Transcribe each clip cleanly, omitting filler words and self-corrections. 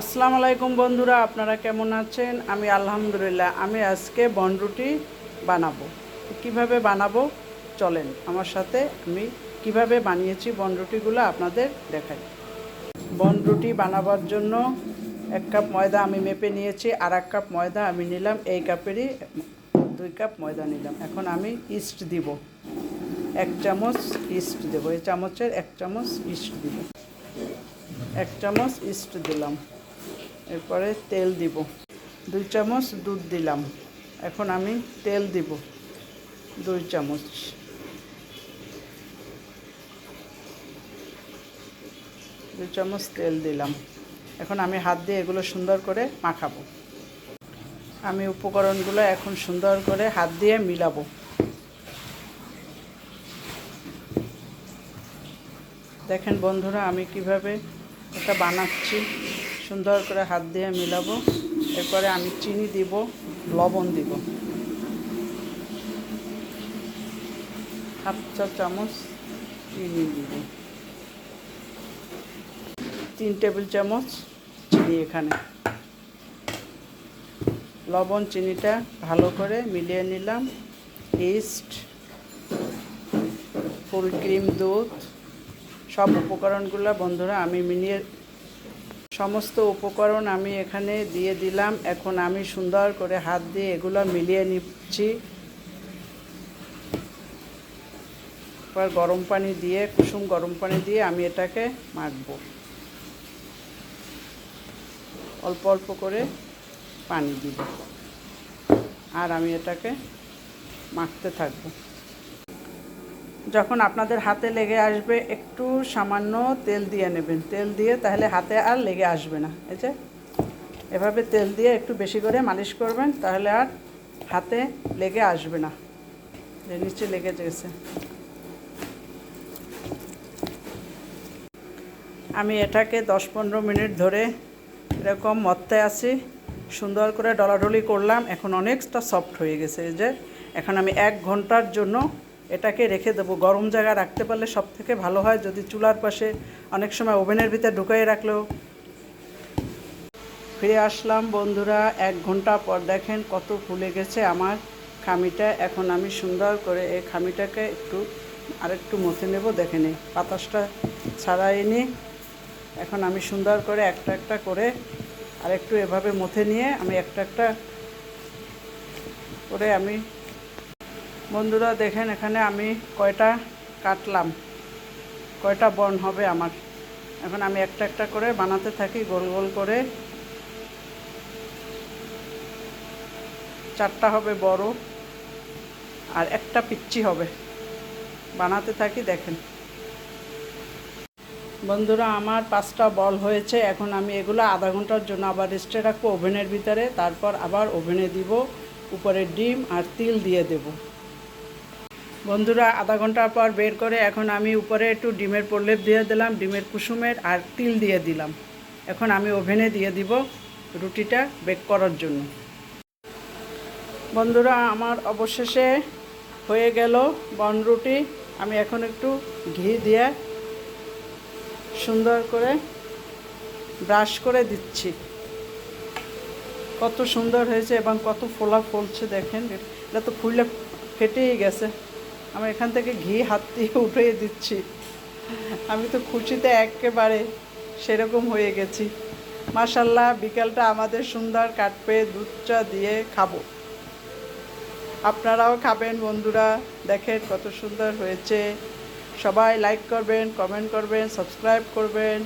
আসসালামু আলাইকুম বন্ধুরা, আপনারা কেমন আছেন? আমি আলহামদুলিল্লাহ। আমি আজকে বনরুটি বানাবো। কিভাবে বানাবো চলেন আমার সাথে। আমি কিভাবে বানিয়েছি বনরুটিগুলো আপনাদের দেখাই। বনরুটি বানাবার জন্য 1 কাপ ময়দা আমি মেপে নিয়েছি, আর 1 কাপ ময়দা আমি নিলাম, এই কাপেরই 2 কাপ ময়দা নিলাম। এখন আমি ইস্ট দিব, 1 চামচ ইস্ট দেবো, এই চামচের 1 চামচ ইস্ট দিব। 1 চামচ ইস্ট দিলাম। এরপরে তেল দিব, 2 চামচ দুধ দিলাম। এখন আমি তেল দিব 2 চামচ। তেল দিলাম। এখন আমি হাত দিয়ে এগুলো সুন্দর করে মাখাবো। আমি উপকরণগুলো এখন সুন্দর করে হাত দিয়ে মিলাবো। দেখেন বন্ধুরা, আমি কিভাবে এটা বানাচ্ছি। সুন্দর করে হাত দিয়ে মিলাবো। এরপরে আমি চিনি দিব, লবণ দিব, 1/2 চা চামচ চিনি দিব, 3 টেবিল চামচ চিনি। এখানে লবণ চিনিটা ভালো করে মিলিয়ে নিলাম। ইস্ট, ফুল ক্রিম দুধ, সব উপকরণগুলো বন্ধুরা আমি মিলিয়ে, সমস্ত উপকরণ আমি এখানে দিয়ে দিলাম। এখন আমি সুন্দর করে হাত দিয়ে এগুলো মিলিয়ে নিচ্ছি। এবার গরম পানি দিয়ে, কুসুম গরম পানি দিয়ে আমি এটাকে মাখবো। অল্প অল্প করে পানি দিব, আর আমি এটাকে মাখতে থাকবো। যখন আপনাদের হাতে লেগে আসবে একটু সামান্য তেল দিয়ে নেবেন। তেল দিয়ে তাহলে হাতে আর লেগে আসবে না। এই যে এভাবে তেল দিয়ে একটু বেশি করে মালিশ করবেন, তাহলে আর হাতে লেগে আসবে না। যে নিচে লেগে গেছে। আমি এটাকে 10-15 মিনিট ধরে এরকম মথতে আছি। সুন্দর করে ডলাডলি করলাম। এখন অনেকটা সফট হয়ে গেছে। এই যে এখন আমি 1 ঘন্টার জন্য এটাকে রেখে দেবো। গরম জায়গায় রাখতে পারলে সব থেকে ভালো হয়। যদি চুলার পাশে, অনেক সময় ওভেনের ভিতরে ঢুকিয়ে রাখলেও। ফিরে আসলাম বন্ধুরা 1 ঘন্টা পর। দেখেন কত ফুলে গেছে আমার খামিটা। এখন আমি সুন্দর করে এই খামিটাকে আরেকটু মথে নেব। দেখেন এই বাতাসটা ছাড়াই নি। এখন আমি সুন্দর করে একটা একটা করে আরেকটু এভাবে মথে নিয়ে আমি একটা একটা করে আমি, বন্ধুরা দেখেন এখানে আমি কয়টা কাটলাম, কয়টা বন হবে আমার। এখন আমি একটা একটা করে বানাতে থাকি, গোল গোল করে। 4টা হবে বড়, আর একটা পিচ্চি হবে। বানাতে থাকি। দেখেন বন্ধুরা, আমার 5টা বল হয়েছে। এখন আমি এগুলো আধা ঘন্টার জন্য আবার রেস্টে রাখবো ওভেনের ভিতরে। তারপর আবার ওভেনে দিব, উপরে ডিম আর তিল দিয়ে দেব। বন্ধুরা আধা ঘন্টা পর বের করে এখন আমি উপরে একটু ডিমের প্রলেপ দিয়ে দিলাম, ডিমের কুসুমের, আর তিল দিয়ে দিলাম। এখন আমি ওভেনে দিয়ে দিব রুটিটা বেক করার জন্য। বন্ধুরা আমার অবশেষে হয়ে গেল বনরুটি। আমি এখন একটু ঘি দিয়ে সুন্দর করে ব্রাশ করে দিচ্ছি। কত সুন্দর হয়েছে এবং কত ফোলা ফলছে দেখেন। এটা তো ফুলে ফেটেই গেছে। আমি এখান থেকে ঘি হাত দিয়ে উঠিয়ে দিচ্ছি। আমি তো খুশিতে একেবারে সেরকম হয়ে গেছি। মাশাল্লাহ, বিকালটা আমাদের সুন্দর কাটবে দুধ চা দিয়ে খাবো। আপনারাও খাবেন বন্ধুরা। দেখেন কত সুন্দর হয়েছে। সবাই লাইক করবেন, কমেন্ট করবেন, সাবস্ক্রাইব করবেন।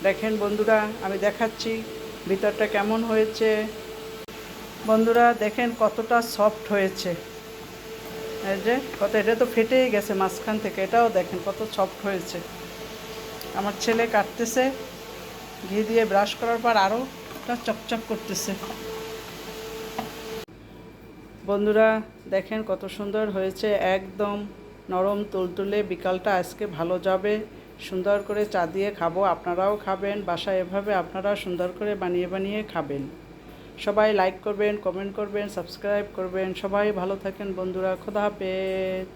দেখেন বন্ধুরা আমি দেখাচ্ছি ভিতরটা কেমন হয়েছে। বন্ধুরা দেখেন কতটা সফট হয়েছে। এই যে এটা তো ফেটেই গেছে মাঝখান থেকে। এটাও দেখেন কত সফট হয়েছে। আমার ছেলে কাটতেছে, ঘি দিয়ে ব্রাশ করার পর আরও চকচক করতেছে। বন্ধুরা দেখেন কত সুন্দর হয়েছে, একদম নরম তুলতুলে। বিকালটা আজকে ভালো যাবে। সুন্দর করে চা দিয়ে খাবো। আপনারাও খাবেন বাসায় এভাবে, আপনারা সুন্দর করে বানিয়ে বানিয়ে খাবেন। সবাই লাইক করবেন, কমেন্ট করবেন, সাবস্ক্রাইব করবেন। সবাই ভালো থাকেন বন্ধুরা। খোদা হাফেজ।